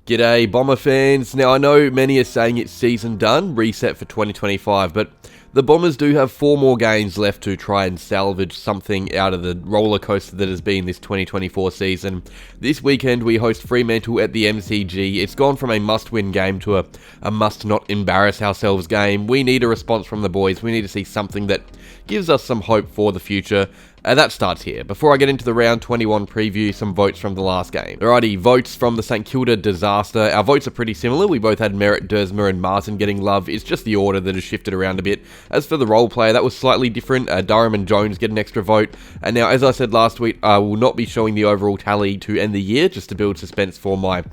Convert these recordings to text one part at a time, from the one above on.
G'day Bomber fans. Now I know many are saying it's season done, reset for 2025, but the Bombers do have 4 more games left to try and salvage something out of the roller coaster that has been this 2024 season. This weekend we host Fremantle at the MCG. It's gone from a must-win game to a must-not-embarrass-ourselves game. We need a response from the boys. We need to see something that gives us some hope for the future. That starts here. Before I get into the round 21 preview, some votes from the last game. Alrighty, votes from the St Kilda disaster. Our votes are pretty similar. We both had Merritt, Dersmer and Martin getting love. It's just the order that has shifted around a bit. As for the role player, that was slightly different. Durham and Jones get an extra vote. And now, as I said last week, I will not be showing the overall tally to end the year, just to build suspense for my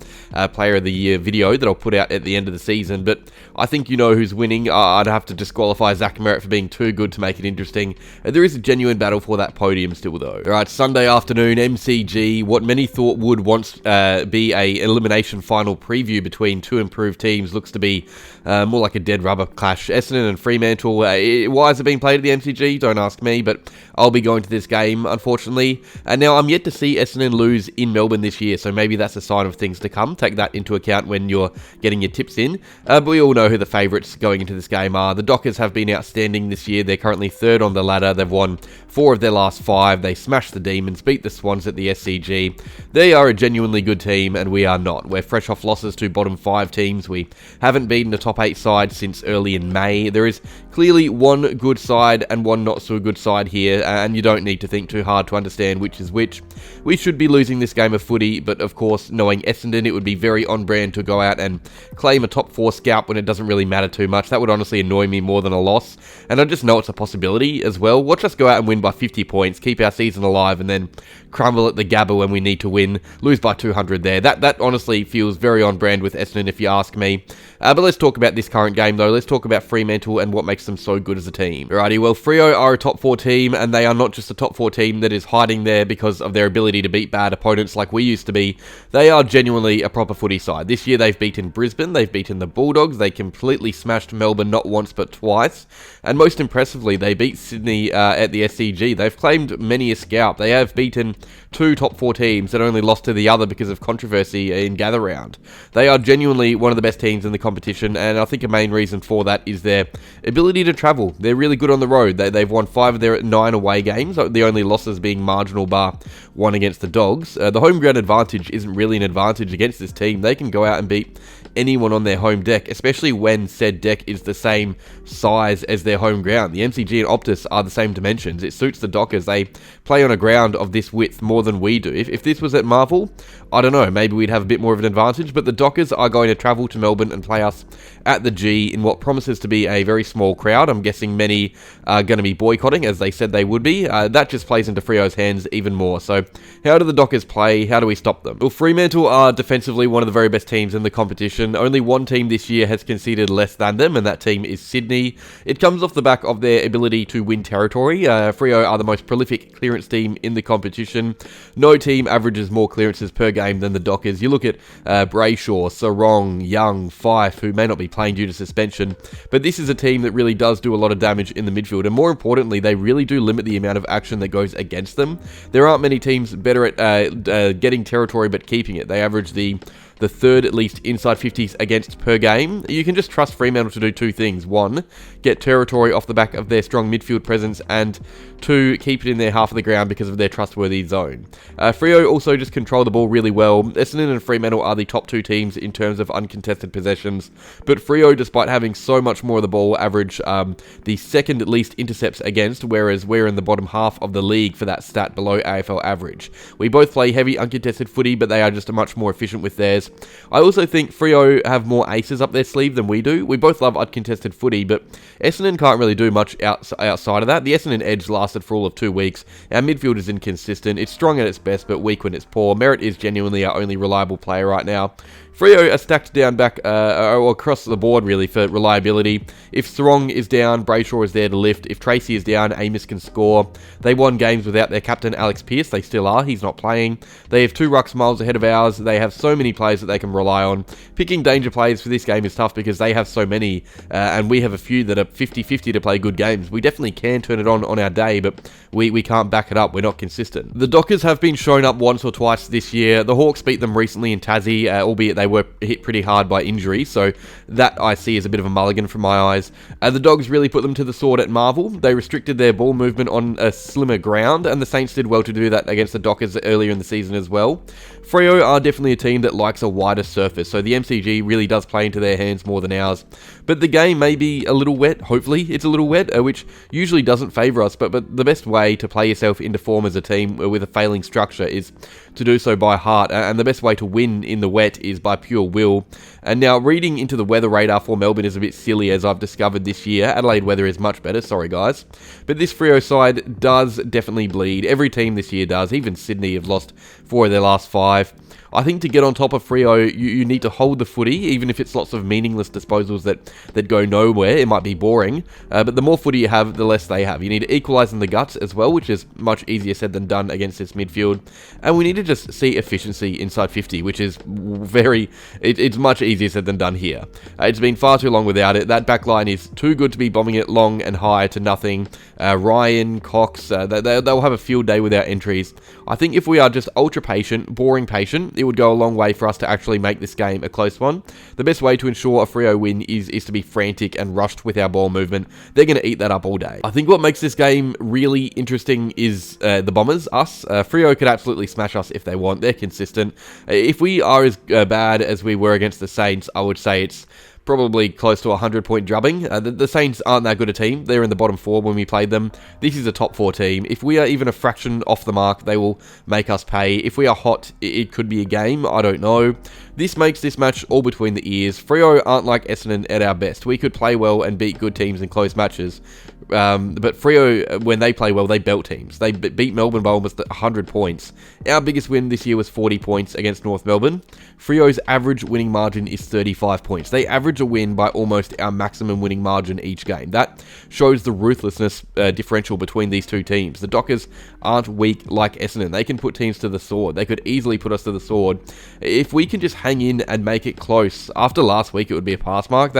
Player of the Year video that I'll put out at the end of the season. But I think you know who's winning. I'd have to disqualify Zach Merritt for being too good to make it interesting. There is a genuine battle for that podium still though. Alright, Sunday afternoon, MCG, what many thought would once be a elimination final preview between two improved teams looks to be more like a dead rubber clash. Essendon and Fremantle, why is it being played at the MCG? Don't ask me, but I'll be going to this game, unfortunately. And now I'm yet to see Essendon lose in Melbourne this year, so maybe that's a sign of things to come. Take that into account when you're getting your tips in. But we all know who the favourites going into this game are. The Dockers have been outstanding this year. They're currently 3rd on the ladder. They've won 4 of their last 5. They smashed the Demons, beat the Swans at the SCG. They are a genuinely good team, and we are not. We're fresh off losses to bottom 5 teams. We haven't beaten a top 8 side since early in May. There is clearly one good side and one not so good side here, and you don't need to think too hard to understand which is which. We should be losing this game of footy, but of course, knowing Essendon, it would be very on brand to go out and claim a top 4 scalp when it doesn't really matter too much. That would honestly annoy me more than a loss, and I just know it's a possibility as well. Watch us go out and win by 50 points, keep our season alive, and then crumble at the Gabba when we need to win, lose by 200 there. That honestly feels very on brand with Essendon if you ask me. But let's talk about this current game though. Let's talk about Fremantle and what makes them so good as a team. Alrighty, well, Freo are a top 4 team, and they are not just a top 4 team that is hiding there because of their ability to beat bad opponents like we used to be. They are genuinely a proper footy side. This year they've beaten Brisbane, they've beaten the Bulldogs, they completely smashed Melbourne not once but twice, and most impressively, they beat Sydney at the SCG. They've claimed many a scalp. They have beaten 2 top 4 teams that only lost to the other because of controversy in gather round. They are genuinely one of the best teams in the competition, and I think a main reason for that is their ability to travel. They're really good on the road. They've won 5 of their 9 away games, the only losses being marginal bar 1 against the Dogs. The home ground advantage isn't really an advantage against this team. They can go out and beat anyone on their home deck, especially when said deck is the same size as their home ground. The MCG and Optus are the same dimensions. It suits the Dockers. They play on a ground of this width more than we do. If this was at Marvel, I don't know, maybe we'd have a bit more of an advantage, but the Dockers are going to travel to Melbourne and play us at the G in what promises to be a very small crowd. I'm guessing many are going to be boycotting, as they said they would be. That just plays into Freo's hands even more. So how do the Dockers play? How do we stop them? Well, Fremantle are defensively one of the very best teams in the competition. Only one team this year has conceded less than them, and that team is Sydney. It comes off the back of their ability to win territory. Freo are the most prolific clearance team in the competition. No team averages more clearances per game than the Dockers. You look at Brayshaw, Sarong, Young, Fife, who may not be playing due to suspension, but this is a team that really does do a lot of damage in the midfield, and more importantly, they really do limit the amount of action that goes against them. There aren't many teams better at getting territory but keeping it. They average the 3rd at least inside 50s against per game. You can just trust Fremantle to do 2 things. 1, get territory off the back of their strong midfield presence, and 2, keep it in their half of the ground because of their trustworthy zone. Freo also just control the ball really well. Essendon and Fremantle are the top 2 teams in terms of uncontested possessions, but Freo, despite having so much more of the ball, average the 2nd least intercepts against, whereas we're in the bottom half of the league for that stat below AFL average. We both play heavy uncontested footy, but they are just much more efficient with theirs. I also think Freo have more aces up their sleeve than we do. We both love uncontested footy, but Essendon can't really do much outside of that. The Essendon edge lasted for all of 2 weeks. Our midfield is inconsistent. It's strong at its best, but weak when it's poor. Merritt is genuinely our only reliable player right now. Freo are stacked down back across the board, really, for reliability. If Sarong is down, Brayshaw is there to lift. If Tracy is down, Amos can score. They won games without their captain, Alex Pearce. They still are. He's not playing. They have 2 rucks miles ahead of ours. They have so many players players that they can rely on. Picking danger players for this game is tough because they have so many, and we have a few that are 50-50 to play good games. We definitely can turn it on our day, but we can't back it up. We're not consistent. The Dockers have been shown up once or twice this year. The Hawks beat them recently in Tassie, albeit they were hit pretty hard by injury, so that I see as a bit of a mulligan from my eyes. The Dogs really put them to the sword at Marvel. They restricted their ball movement on a slimmer ground, and the Saints did well to do that against the Dockers earlier in the season as well. Freo are definitely a team that likes a wider surface, so the MCG really does play into their hands more than ours. But the game may be a little wet. Hopefully it's a little wet, which usually doesn't favour us, but the best way to play yourself into form as a team with a failing structure is to do so by heart, and the best way to win in the wet is by pure will. And now, reading into the weather radar for Melbourne is a bit silly, as I've discovered this year. Adelaide weather is much better, sorry guys. But this Freo side does definitely bleed. Every team this year does. Even Sydney have lost 4 of their last 5. I think to get on top of Freo, you need to hold the footy, even if it's lots of meaningless disposals that go nowhere. It might be boring, but the more footy you have, the less they have. You need to equalise in the guts as well, which is much easier said than done against this midfield. And we need to just see efficiency inside 50, which is it's much easier said than done here. It's been far too long without it. That back line is too good to be bombing it long and high to nothing. Ryan, Cox, they'll have a field day without entries. I think if we are just ultra patient, boring patient, it would go a long way for us to actually make this game a close one. The best way to ensure a Freo win is to be frantic and rushed with our ball movement. They're going to eat that up all day. I think what makes this game really interesting is the Bombers, us. Freo could absolutely smash us if they want. They're consistent. If we are as bad as we were against the Saints, I would say it's probably close to a 100-point drubbing. The Saints aren't that good a team. They're in the bottom 4 when we played them. This is a top 4 team. If we are even a fraction off the mark, they will make us pay. If we are hot, it could be a game. I don't know. This makes this match all between the ears. Freo aren't like Essendon at our best. We could play well and beat good teams in close matches. But Freo, when they play well, they belt teams. They beat Melbourne by almost 100 points. Our biggest win this year was 40 points against North Melbourne. Freo's average winning margin is 35 points. They average a win by almost our maximum winning margin each game. That shows the ruthlessness differential between these two teams. The Dockers aren't weak like Essendon. They can put teams to the sword. They could easily put us to the sword. If we can just hang in and make it close, after last week it would be a pass mark.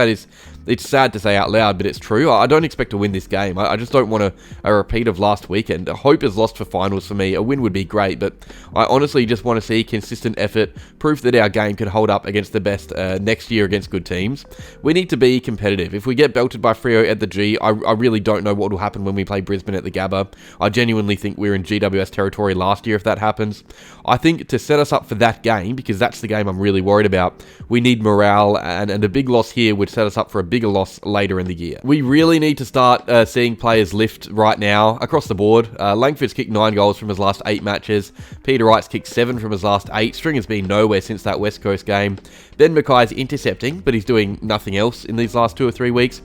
It's sad to say out loud, but it's true. I don't expect to win this game. I just don't want a repeat of last weekend. Hope is lost for finals for me. A win would be great, but I honestly just want to see consistent effort, proof that our game can hold up against the best next year against good teams. We need to be competitive. If we get belted by Freo at the G, I really don't know what will happen when we play Brisbane at the Gabba. I genuinely think we're in GWS territory last year if that happens. I think to set us up for that game, because that's the game I'm really worried about, we need morale, and a big loss here would set us up for a bigger loss later in the year. We really need to start seeing players lift right now across the board. Langford's kicked 9 goals from his last 8 matches. Peter Wright's kicked 7 from his last 8. Stringer's been nowhere since that West Coast game. Ben Mackay's intercepting, but he's doing nothing else in these last 2 or 3 weeks.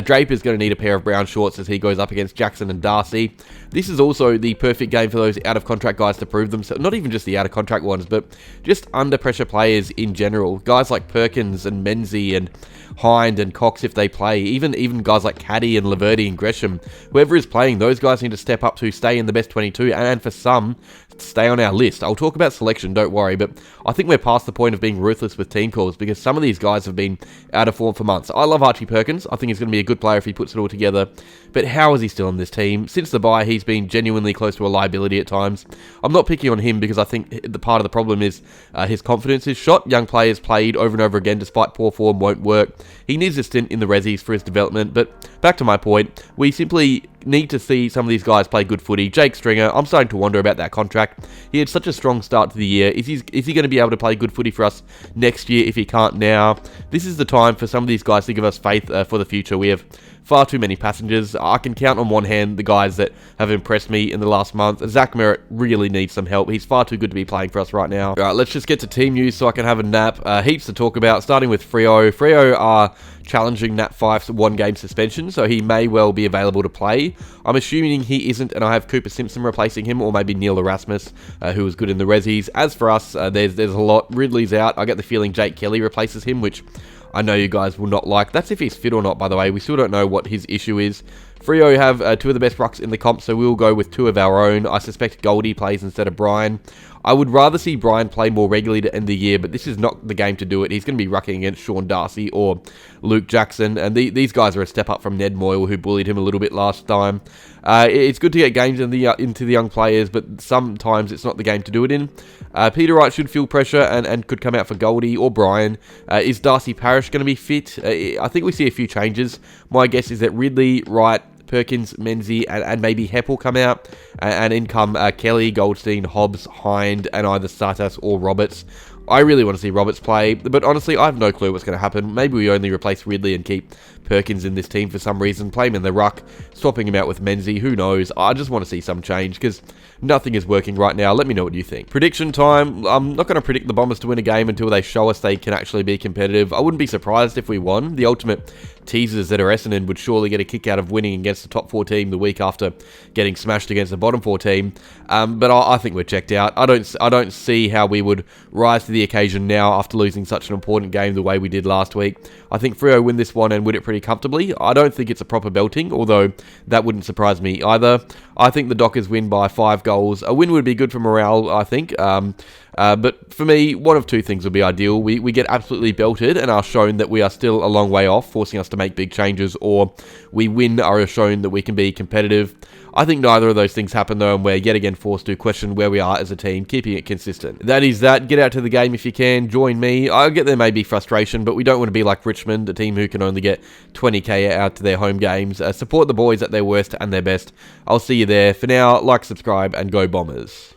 Draper's going to need a pair of brown shorts as he goes up against Jackson and Darcy. This is also the perfect game for those out-of-contract guys to prove themselves. Not even just the out-of-contract ones, but just under-pressure players in general. Guys like Perkins and Menzies and Hind and Cox if they play. Even guys like Caddy and Laverty and Gresham. Whoever is playing, those guys need to step up to stay in the best 22, and for some, stay on our list. I'll talk about selection, don't worry, but I think we're past the point of being ruthless with team calls because some of these guys have been out of form for months. I love Archie Perkins. I think he's going to be a good player if he puts it all together, but how is he still on this team? Since the bye, he's been genuinely close to a liability at times. I'm not picking on him because I think the part of the problem is his confidence is shot. Young players played over and over again despite poor form won't work. He needs a stint in the resis for his development, but back to my point, we simply need to see some of these guys play good footy. Jake Stringer, I'm starting to wonder about that contract. He had such a strong start to the year. Is he going to be able to play good footy for us next year if he can't now? This is the time for some of these guys to give us faith for the future. We have far too many passengers. I can count on one hand the guys that have impressed me in the last month. Zach Merritt really needs some help. He's far too good to be playing for us right now. Alright, let's just get to team news so I can have a nap. Heaps to talk about, starting with Freo. Freo are challenging Nat Fyfe's 1-game suspension, so he may well be available to play. I'm assuming he isn't, and I have Cooper Simpson replacing him, or maybe Neil Erasmus, who was good in the resis. As for us, there's a lot. Ridley's out. I get the feeling Jake Kelly replaces him, which I know you guys will not like. That's if he's fit or not, by the way. We still don't know what his issue is. Freo have two of the best rucks in the comp, so we'll go with two of our own. I suspect Goldie plays instead of Brian. I would rather see Brian play more regularly to end the year, but this is not the game to do it. He's going to be rucking against Sean Darcy or Luke Jackson, and these guys are a step up from Ned Moyle, who bullied him a little bit last time. It's good to get games into the young players, but sometimes it's not the game to do it in. Peter Wright should feel pressure and could come out for Goldie or Brian. Is Darcy Parish going to be fit? I think we see a few changes. My guess is that Ridley, Wright, Perkins, Menzies, and maybe Hepp will come out, and in come Kelly, Goldstein, Hobbs, Hind, and either Satas or Roberts. I really want to see Roberts play, but honestly, I have no clue what's going to happen. Maybe we only replace Ridley and keep Perkins in this team for some reason, play him in the ruck, swapping him out with Menzies, who knows. I just want to see some change, because nothing is working right now. Let me know what you think. Prediction time. I'm not going to predict the Bombers to win a game until they show us they can actually be competitive. I wouldn't be surprised if we won. The ultimate teasers that are Essendon would surely get a kick out of winning against the top 4 team the week after getting smashed against the bottom 4 team. But I think we're checked out. I don't see how we would rise to the occasion now after losing such an important game the way we did last week. I think Freo win this one and win it pretty comfortably. I don't think it's a proper belting, although that wouldn't surprise me either. I think the Dockers win by 5 goals. A win would be good for morale, I think. But for me, one of two things would be ideal. We get absolutely belted and are shown that we are still a long way off, forcing us to make big changes, or we win, are shown that we can be competitive. I think neither of those things happen though, and we're yet again forced to question where we are as a team, keeping it consistent. That is that. Get out to the game if you can. Join me. I get there may be frustration, but we don't want to be like Richmond, a team who can only get 20k out to their home games. Support the boys at their worst and their best. I'll see you there. For now, like, subscribe, and go Bombers.